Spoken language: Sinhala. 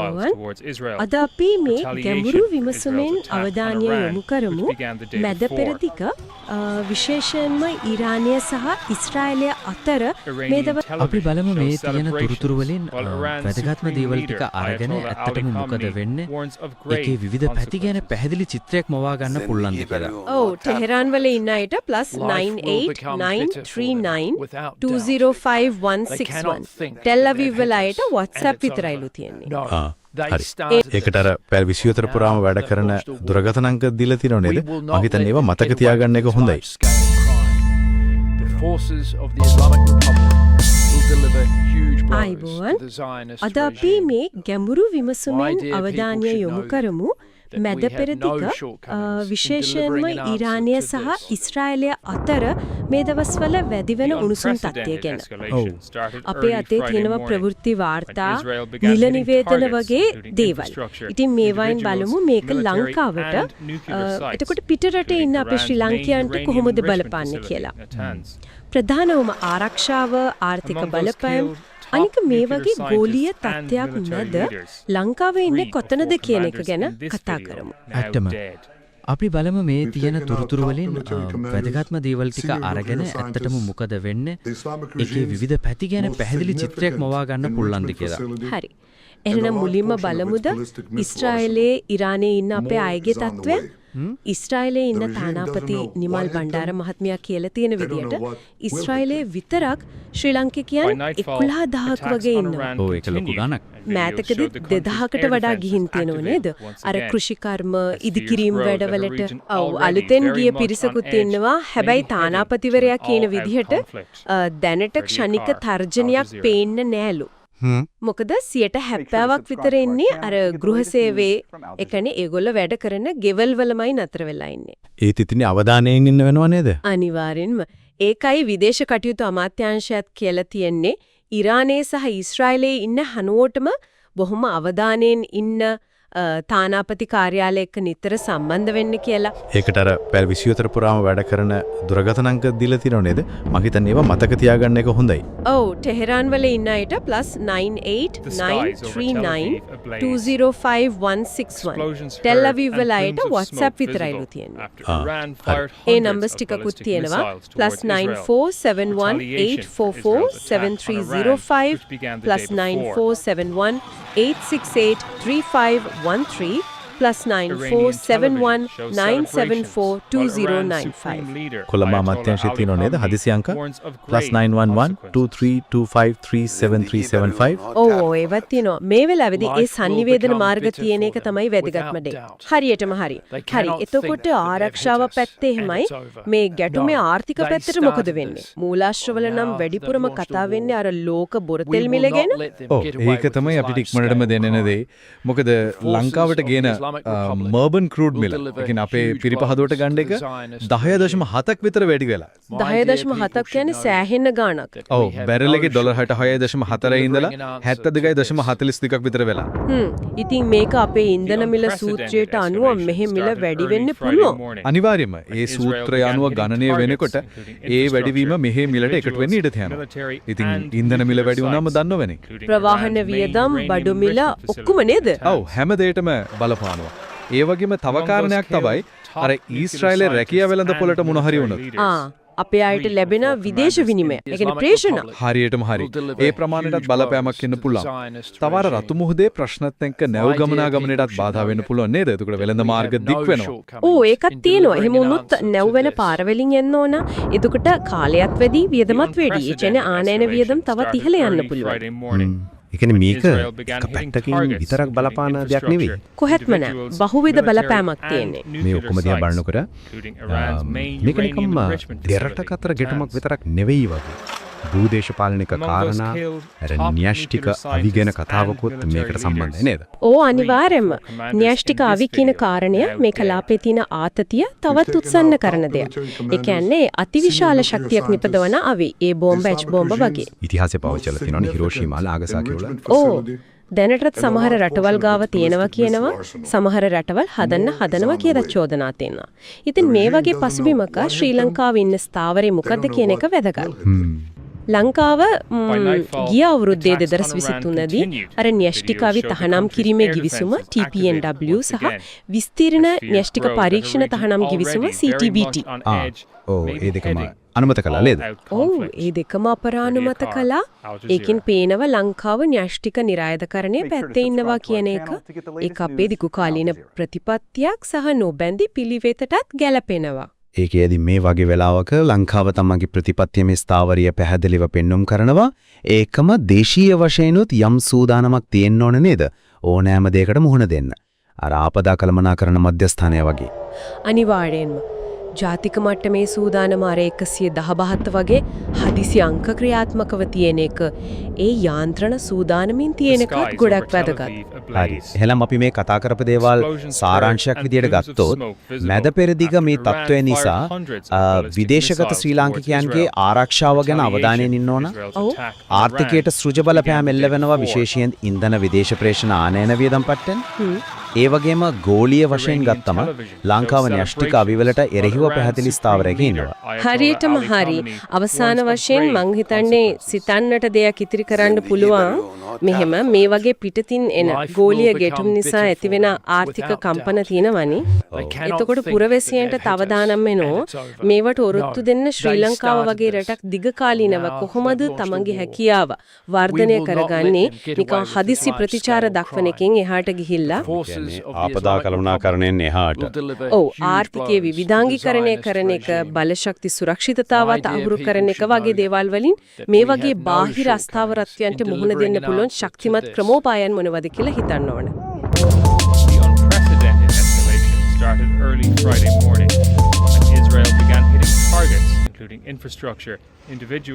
ආයිබෝවන් අද අපි මේ ගැඹුරු විමසුමෙන් අවධානය යොමු කරමු මැද පෙරදිග විශේෂයෙන්ම ඊරානය සහ ඊශ්‍රායලය අතර මේ දවස් අපි බලමු මේ තියෙන තුරුතුරු වලින් වැදගත්ම දේවල් ටික අරගෙන ඇත්තටම මොකද වෙන්නේ ඒකේ විවිධ පැති ගැන පැහැදිලි චිත්‍රයක් මවා ගන්න පුළුවන්ද කියලා. ඔව් ටෙහෙරාන් වල ඉන්න අයට +9893205161 ටෙල් අවීව් වල අයට WhatsApp විතරයිලු තියෙන්නේ. හරි. ඒකට අර පැය 24 පුරාම වැඩ කරන දුරකථන අංක දීලා තියෙනව නේද? මම හිතන්නේ ඒවා මතක තියාගන්න එක හොඳයි. ආයිබෝවන් අද අපි මේ ගැඹුරු විමසුමෙන් අවධානය යොමු කරමු මැද පෙරදිග විශේෂයෙන්ම ඊරානය සහ ඊශ්‍රායලය අතර මේ දවස්වල වැඩිවෙන උණුසුම් තත්ත්වය ගැන. අපේ අතේ තියෙනවා ප්‍රවෘත්ති වාර්තා, නිල නිවේදන වගේ දේවල්. ඉතින් මේවායින් බලමු මේක ලංකාවට එතකොට පිටරටේ ඉන්න අපේ ශ්‍රී ලාංකිකයන්ට කොහොමද බලපාන්නේ කියලා. ප්‍රධානවම ආරක්ෂාව, ආර්ථික බලපෑම් අනික මේ වගේ ගෝලීය තත්ත්වයක් නැද ලංකාවේ ඉන්නේ කොතනද කියන එක ගැන කතා කරමු. ඇත්තම අපි බලමු මේ තියෙන තුරුතුරු වලින් වැදගත්ම දේවල් ටික අරගෙන ඇත්තටම මොකද වෙන්නේ ඒකේ විවිධ පැති ගැන පැහැදිලි චිත්‍රයක් මවා ගන්න පුළුවන්ද කියලා. හරි. එහෙනම් මුලින්ම බලමුද ඊශ්‍රායලයේ ඉරානයේ ඉන්න අපේ අයගේ තත්ත්වය? ඊශ්‍රායලයේ ඉන්න තානාපති නිමල් බණ්ඩාර මහත්මයා කියලා තියෙන විදිහට ඊශ්‍රායලයේ විතරක් ශ්‍රී ලාංකිකයන් 11000ක් වගේ ඉන්නවා. ඔව් ඒක ලොකු ගණනක්. මෑතකදී 2000කට වඩා ගිහින් තියෙනව නේද? අර කෘෂිකර්ම ඉදිකිරීම වැඩවලට අලුතෙන් ගිය පිරිසකුත් ඉන්නවා. හැබැයි තානාපතිවරයා කියන විදිහට දැනට ක්ෂණික තර්ජනයක් පේන්න නෑලු. මොකද 70%ක් විතර ඉන්නේ අර ගෘහ සේවයේ එකනේ ඒගොල්ලෝ වැඩ කරන ගෙවල් වලමයි නතර වෙලා ඉන්නේ. ඒත් ඉතින් අවධානයෙන් ඉන්න වෙනව නේද? අනිවාර්යෙන්ම. ඒකයි විදේශ කටයුතු අමාත්‍යාංශයත් කියලා තියෙන්නේ ඉරානයේ සහ ඊශ්‍රායලයේ ඉන්න හනුවටම බොහොම අවධානයෙන් ඉන්න තානාපති කාර්යාලය එක්ක නිතර සම්බන්ධ වෙන්න කියලා. ඒකට අර පැය 24 පුරාම වැඩ කරන දුරකථන අංක දීලා තියෙනව නේද? මම හිතන්නේ ඒවා මතක තියාගන්න එක හොඳයි. ඔව් ටෙහෙරාන් වල ඉන්න අයට +9893205161 ටෙල් අවීව් වල අයට WhatsApp විතරයිලු තියෙන්නේ. ඒ නම්බර්ස් ටිකකුත් තියෙනවා +9471844730 +9471868351 +9471974209 කොළඹ අමාත්‍යාංශයේ තියෙනව නේද? හදිසි අංක +91123253735. ඔව් ඒවත් තියෙනවා. මේ වෙලාවේදී ඒ sannivedana මාර්ග තියෙන එක තමයි වැදගත්ම දේ. හරියටම හරි. හරි. එතකොට ආරක්ෂාව පැත්තේ එහෙමයි. මේ ගැටුමේ ආර්ථික පැත්තට මොකද වෙන්නේ? මූලාශ්‍රවල නම් වැඩිපුරම කතා වෙන්නේ අර ලෝක බොරතෙල් මිල ගැන. ඔව් ඒක තමයි අපිට ඉක්මනටම දෙන්න දේ. මොකද ලංකාවට ගේන මර්බන් ක්‍රූඩ් මිල එකකින් අපේ පිරිපහදුවට ගන්න එක 10.7ක් විතර වැඩි වෙලා. 10.7ක් කියන්නේ සෑහෙන ගාණක්. ඔව් බැරල් එකේ $66.4 ඉඳලා 72.42ක් විතර වෙලා. ඉතින් මේක අපේ ඉන්ධන මිල සූත්‍රයට අනුව මෙහි මිල වැඩි වෙන්න පුළුවන්. අනිවාර්යයෙන්ම ඒ සූත්‍රය අනුව ගණනය වෙනකොට ඒ වැඩිවීම මෙහි මිලට එකතු වෙන්න ඉඩ තියෙනවා. ඉතින් ඉන්ධන මිල වැඩි වුණාම දන්නවනේ. ප්‍රවාහන වියදම්, බඩු මිල ඔක්කොම නේද? ඔව් හැම දෙයකටම බලපානවා. ඒ වගේම තව කාරණයක් තමයි අර ඊශ්‍රායලයේ රැකියා වෙළඳ පොළට මොන හරි වුණොත් අපේ අයට ලැබෙන විදේශ විනිමය, ඒ කියන්නේ ප්‍රේෂණ හරියටම හරි. ඒ ප්‍රමාණයටත් බලපෑමක් එන්න පුළුවන්. තව අර රතු මුහුදේ ප්‍රශ්නත් එක්ක නැව් ගමනාගමනයටත් බාධා වෙන්න පුළුවන් නේද? එතකොට වෙළඳ මාර්ග දික් වෙනවා. ඕ ඒකත් තියෙනවා. එහෙම වුණොත් නැව් වෙන පාර වලින් එන්න ඕන. එතකොට කාලයත් වැඩි, වියදමත් වැඩි. ඒ කියන්නේ ආනයන වියදම් තවත් ඉහළ යන්න පුළුවන්. ඒ කියන්නේ මේක එක පැත්තකින් විතරක් බලපාන දෙයක් නෙවෙයි. කොහෙත්ම නෑ. බහුවිධ බලපෑමක් තියෙන්නේ. මේ ඔක්කොම දිහා බලනකොට මේක නිකම්ම දෙරටක අතර ගැටුමක් විතරක් නෙවෙයි වගේ. භූදේශපාලනික කාරණා, න්‍යෂ්ටික අවි ගැන කතාවකුත් මේකට සම්බන්ධයි නේද? ඕ අනිවාර්යයෙන්ම. න්‍යෂ්ටික අවි කියන කාරණය මේ කලාපයේ තියෙන ආතතිය තවත් උත්සන්න කරන දෙයක්. ඒ කියන්නේ අතිවිශාල ශක්තියක් නිපදවන අවි. ඒ බෝම්බ, ඇච් බෝම්බ වගේ. ඉතිහාසයේ පාවිච්චි කරලා තියෙනවනේ හිරෝෂිමා, නාගසාකි වල. ඕ දැනටත් සමහර රටවල් ගාව තියෙනවා කියනවා, සමහර රටවල් හදනවා කියලා චෝදනා තියෙනවා. ඉතින් මේ වගේ පසුබිමක ශ්‍රී ලංකාවේ ඉන්න ස්ථාවරේ මොකද්ද කියන එක වැදගත්. ලංකාව ගිය අවුරුද්දේ 2023 දී අර න්‍යෂ්ටිකාවි තහනම් කිරීමේ ගිවිසුම TPNW සහ විස්තීර්ණ න්‍යෂ්ටික පරීක්ෂණ තහනම් ගිවිසුම CTBT. ඒ දෙකම අනුමත කළා නේද? ඔව් ඒ දෙකම අපරානුමත කළා. ඒකින් පේනව ලංකාව න්‍යෂ්ටික නිරායදකරණයේ පැත්තේ ඉන්නවා කියන එක. ඒක අපේ දිගුකාලීන ප්‍රතිපත්තියක් සහ නොබැඳි පිළිවෙතටත් ගැලපෙනවා. ඒකේදී මේ වගේ වෙලාවක ලංකාව තමන්ගේ ප්‍රතිපත්තියේ ස්ථාවරිය පැහැදිලිව පෙන්눔 කරනවා. ඒකම දේශීය වශයෙන්ුත් යම් සූදානමක් තියෙන්න ඕන නේද? ඕනෑම දෙයකට මුහුණ දෙන්න. අර ආපදා කළමනාකරණ මධ්‍යස්ථානය වගේ. අනිවාර්යෙන්ම ජාතික මට්ටමේ සූදානම අර 117 වගේ හදිසි අංක ක්‍රියාත්මකව තියෙන එක ඒ යාන්ත්‍රණ සූදානමින් තියෙන එකත් ගොඩක් වැදගත්. හරි. එහෙනම් අපි මේ කතා කරපු දේවල් සාරාංශයක් විදියට ගත්තොත් මැද පෙරදිග මේ තත්ත්වය නිසා විදේශගත ශ්‍රී ලාංකිකයන්ගේ ආරක්ෂාව ගැන අවධානයෙන් ඉන්න ඕන. ආර්ථිකයට සෘජ බලපෑම් එල්ල වෙනවා විශේෂයෙන් ඉන්ධන විදේශ ප්‍රේෂණ ආනයන වියදම් පට්ටෙන්. ඒ වගේම ගෝලීය වශයෙන් ගත්තම ලංකාව න්‍යෂ්ටික අවිවලට එරෙහිව පැහැදිලි ස්ථාවරයක ඉන්නවා. හරියටම හරි. අවසාන වශයෙන් මං හිතන්නේ සිතන්නට දෙයක් ඉතිරි කරන්න පුළුවන්. මෙහෙම මේ වගේ පිටතින් එන ගෝලීය ගැටුම් නිසා ඇතිවෙන ආර්ථික කම්පන තියෙනවනේ. එතකොට පුරවැසියන්ට තව දානම් වෙනෝ මේවට ඔරොත්තු දෙන්න ශ්‍රී ලංකාව වගේ රටක් දිගකාලීනව කොහොමද තමන්ගේ හැකියාව වර්ධනය කරගන්නේ නිකන් හදිසි ප්‍රතිචාර දක්වන එකෙන් එහාට ගිහිල්ලා ආපදා කළමනාකරණයෙන් එහාට. ඔව් ආර්ථිකයේ විවිධාංගීකරණය කරන එක බලශක්ති සුරක්ෂිතතාවත් අහුරු කරන එක වගේ දේවල් වලින් මේ වගේ බාහිර අස්ථාවරත්වයන්ට මුහුණ දෙන්න පුළුවන් ශක්තිමත් ක්‍රමෝපායන් මොනවද කියලා හිතන්න ඕන. The unprecedented escalation started early Friday morning when Israel began hitting targets, including infrastructure, individual